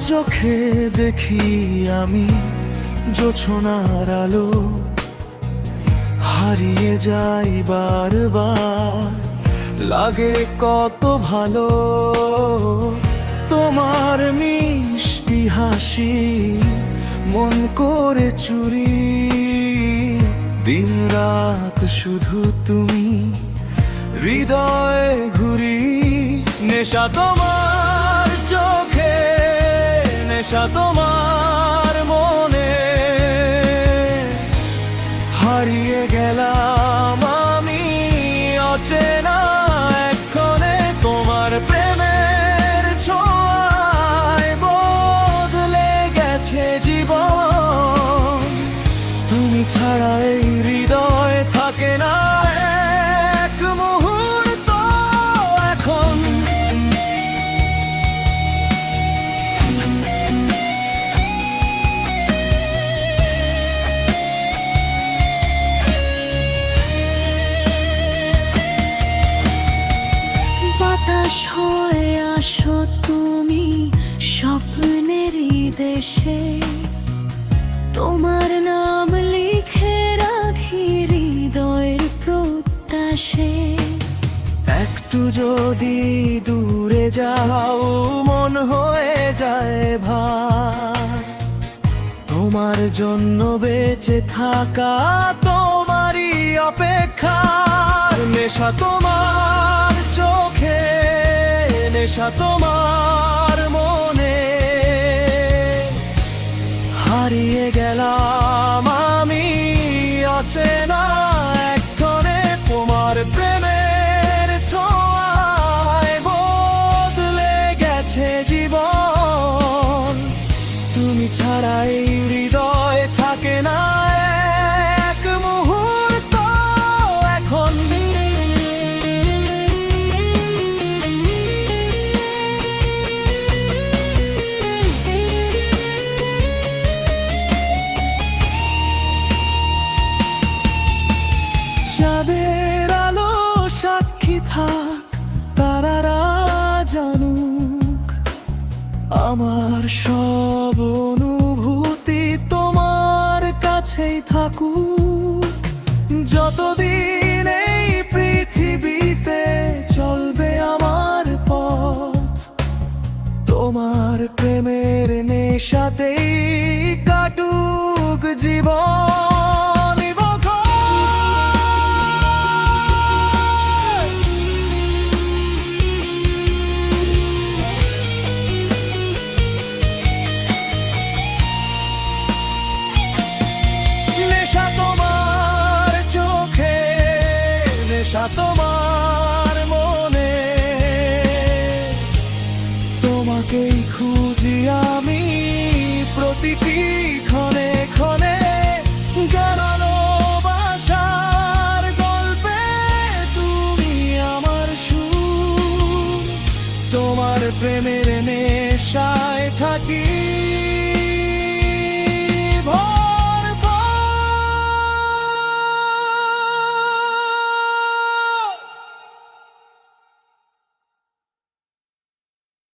চোখে দেখি আমি জোছনার আলো, হারিয়ে যাই বারবার, লাগে কত ভালো। তোমার মিষ্টি হাসি মন করে চুরি, দিন রাত শুধু তুমি, হৃদয়ে ঘুরি। নেশা তোমার চোখে, নেশা তোমার মনে, হারিয়ে গেলাম আমি অচেনা এক্ষণে। তোমার প্রেমের ছোঁয়ায় বদলে গেছে জীবন, তুমি ছাড়া এই হৃদয় থাকে না এক মুহূর্ত এখন। বাতাস হয়ে আসো তুমি স্বপ্নেরই দেশে, তোমার নাম লিখে রাখি হৃদয়ের প্রত্যাশে। একটু যদি দূরে যাও মন হয়ে যায় ভার, তোমার জন্য বেঁচে থাকা তোমারই অপেক্ষা। নেশা তোমার চোখে, নেশা তোমার মনে, হারিয়ে গেলাম আমি অচেনা এক্ষণে। তোমার প্রেমের ছোঁয়ায় বদলে গেছে জীবন, তুমি ছাড়া এই হৃদয় থাকে না এক মুহূর্ত এখন। চাঁদের আলো সাক্ষী থাক, তারারা জানুক, আমার সব অনুভূতি তোমার কাছেই থাকুক। যতদিন এই পৃথিবীতে চলবে আমার পথ, তোমার প্রেমের নেশাতেই কাটুক জীবন। নেশা তোমার চোখে, নেশা তোমার মনে, তোমাকেই খুঁজি আমি প্রতিটি ক্ষণে ক্ষণে। গানানো বাসার গল্পে তুমি আমার সুর, তোমার প্রেমের নেশায় থাকি।